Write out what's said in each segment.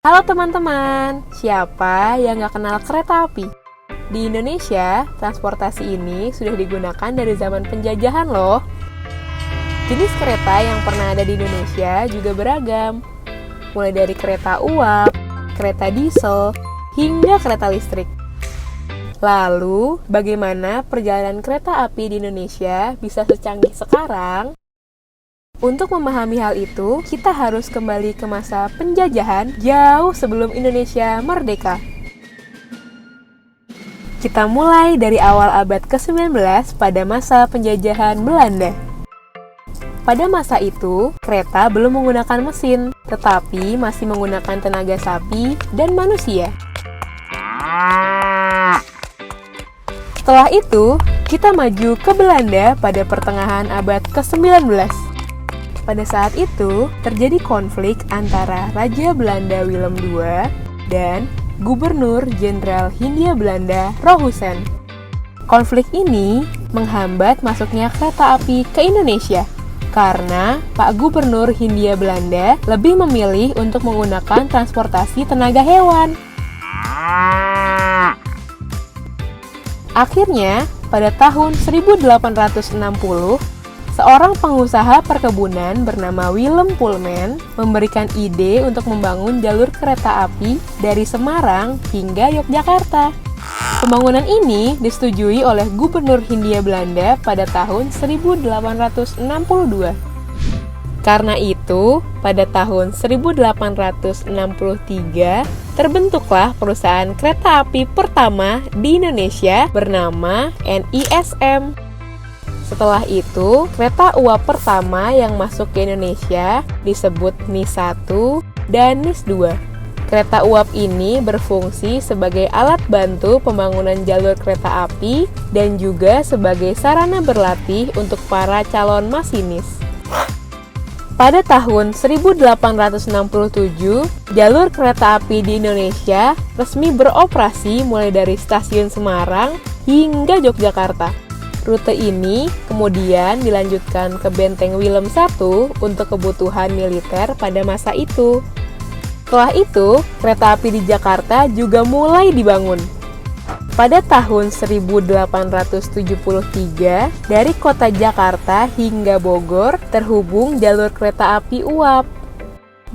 Halo teman-teman, siapa yang gak kenal kereta api? Di Indonesia, transportasi ini sudah digunakan dari zaman penjajahan loh. Jenis kereta yang pernah ada di Indonesia juga beragam, mulai dari kereta uap, kereta diesel, hingga kereta listrik. Lalu, bagaimana perjalanan kereta api di Indonesia bisa secanggih sekarang? Untuk memahami hal itu, kita harus kembali ke masa penjajahan jauh sebelum Indonesia merdeka. Kita mulai dari awal abad ke-19 pada masa penjajahan Belanda. Pada masa itu, kereta belum menggunakan mesin, tetapi masih menggunakan tenaga sapi dan manusia. Setelah itu, kita maju ke Belanda pada pertengahan abad ke-19. Pada saat itu, terjadi konflik antara Raja Belanda Willem II dan Gubernur Jenderal Hindia Belanda Rohusen. Konflik ini menghambat masuknya kereta api ke Indonesia karena Pak Gubernur Hindia Belanda lebih memilih untuk menggunakan transportasi tenaga hewan. Akhirnya, pada tahun 1860, seorang pengusaha perkebunan bernama Willem Pullman memberikan ide untuk membangun jalur kereta api dari Semarang hingga Yogyakarta. Pembangunan ini disetujui oleh Gubernur Hindia Belanda pada tahun 1862. Karena itu, pada tahun 1863 terbentuklah perusahaan kereta api pertama di Indonesia bernama NISM. Setelah itu, kereta uap pertama yang masuk ke Indonesia disebut NIS 1 dan NIS 2. Kereta uap ini berfungsi sebagai alat bantu pembangunan jalur kereta api dan juga sebagai sarana berlatih untuk para calon masinis. Pada tahun 1867, jalur kereta api di Indonesia resmi beroperasi mulai dari stasiun Semarang hingga Yogyakarta. Rute ini kemudian dilanjutkan ke Benteng Willem I untuk kebutuhan militer pada masa itu. Setelah itu, kereta api di Jakarta juga mulai dibangun. Pada tahun 1873, dari kota Jakarta hingga Bogor terhubung jalur kereta api uap.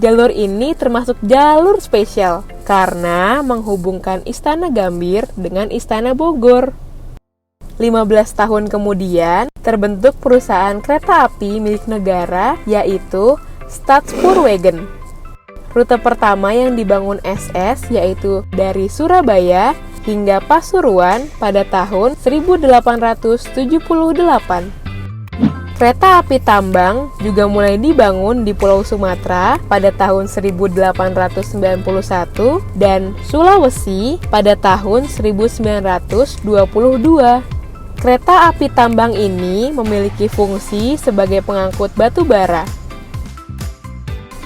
Jalur ini termasuk jalur spesial karena menghubungkan Istana Gambir dengan Istana Bogor. 15 tahun kemudian, terbentuk perusahaan kereta api milik negara, yaitu Staatspoorwegen. Rute pertama yang dibangun SS yaitu dari Surabaya hingga Pasuruan pada tahun 1878. Kereta api tambang juga mulai dibangun di Pulau Sumatera pada tahun 1891 dan Sulawesi pada tahun 1922. Kereta api tambang ini memiliki fungsi sebagai pengangkut batu bara.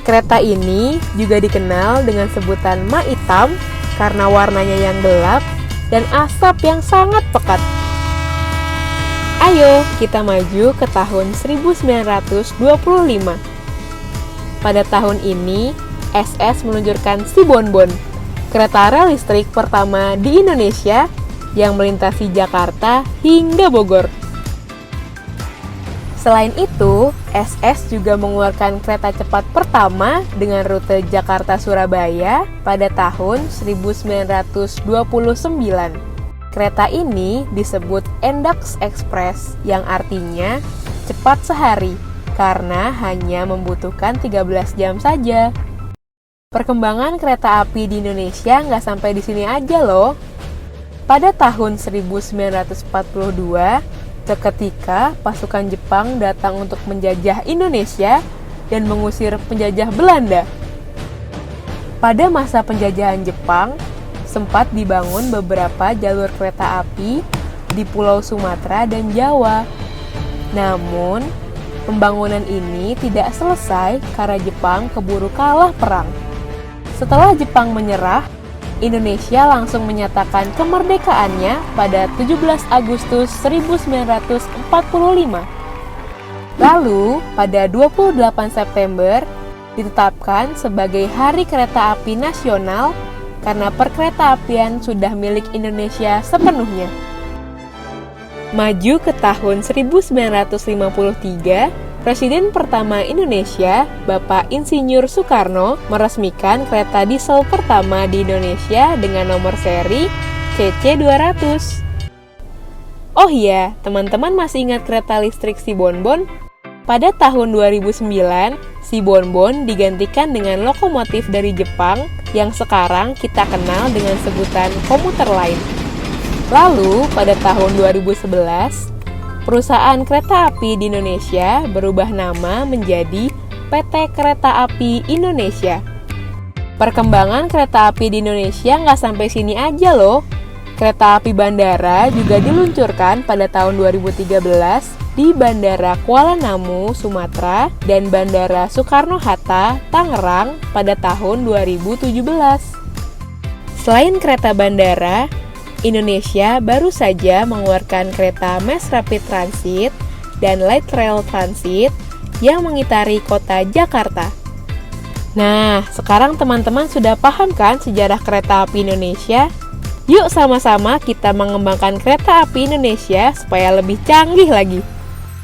Kereta ini juga dikenal dengan sebutan mak hitam karena warnanya yang gelap dan asap yang sangat pekat. Ayo kita maju ke tahun 1925. Pada tahun ini, SS meluncurkan si Bonbon, kereta rel listrik pertama di Indonesia yang melintasi Jakarta hingga Bogor. Selain itu, SS juga mengeluarkan kereta cepat pertama dengan rute Jakarta-Surabaya pada tahun 1929. Kereta ini disebut Endax Express yang artinya cepat sehari karena hanya membutuhkan 13 jam saja. Perkembangan kereta api di Indonesia nggak sampai di sini aja loh. Pada tahun 1942, seketika pasukan Jepang datang untuk menjajah Indonesia dan mengusir penjajah Belanda. Pada masa penjajahan Jepang, sempat dibangun beberapa jalur kereta api di Pulau Sumatera dan Jawa. Namun, pembangunan ini tidak selesai karena Jepang keburu kalah perang. Setelah Jepang menyerah, Indonesia langsung menyatakan kemerdekaannya pada 17 Agustus 1945. Lalu, pada 28 September ditetapkan sebagai Hari Kereta Api Nasional karena perkeretaapian sudah milik Indonesia sepenuhnya. Maju ke tahun 1953, Presiden pertama Indonesia, Bapak Insinyur Soekarno, meresmikan kereta diesel pertama di Indonesia dengan nomor seri CC200. Oh iya, teman-teman masih ingat kereta listrik si Bonbon? Pada tahun 2009, si Bonbon digantikan dengan lokomotif dari Jepang yang sekarang kita kenal dengan sebutan komuter line. Lalu, pada tahun 2011, perusahaan kereta api di Indonesia berubah nama menjadi PT Kereta Api Indonesia. Perkembangan kereta api di Indonesia nggak sampai sini aja loh. Kereta api bandara juga diluncurkan pada tahun 2013 di Bandara Kuala Namu, Sumatera, dan Bandara Soekarno-Hatta, Tangerang pada tahun 2017. Selain kereta bandara, Indonesia baru saja mengeluarkan kereta Mass Rapid Transit dan Light Rail Transit yang mengitari kota Jakarta. Nah, sekarang teman-teman sudah paham kan sejarah kereta api Indonesia? Yuk sama-sama kita mengembangkan kereta api Indonesia supaya lebih canggih lagi.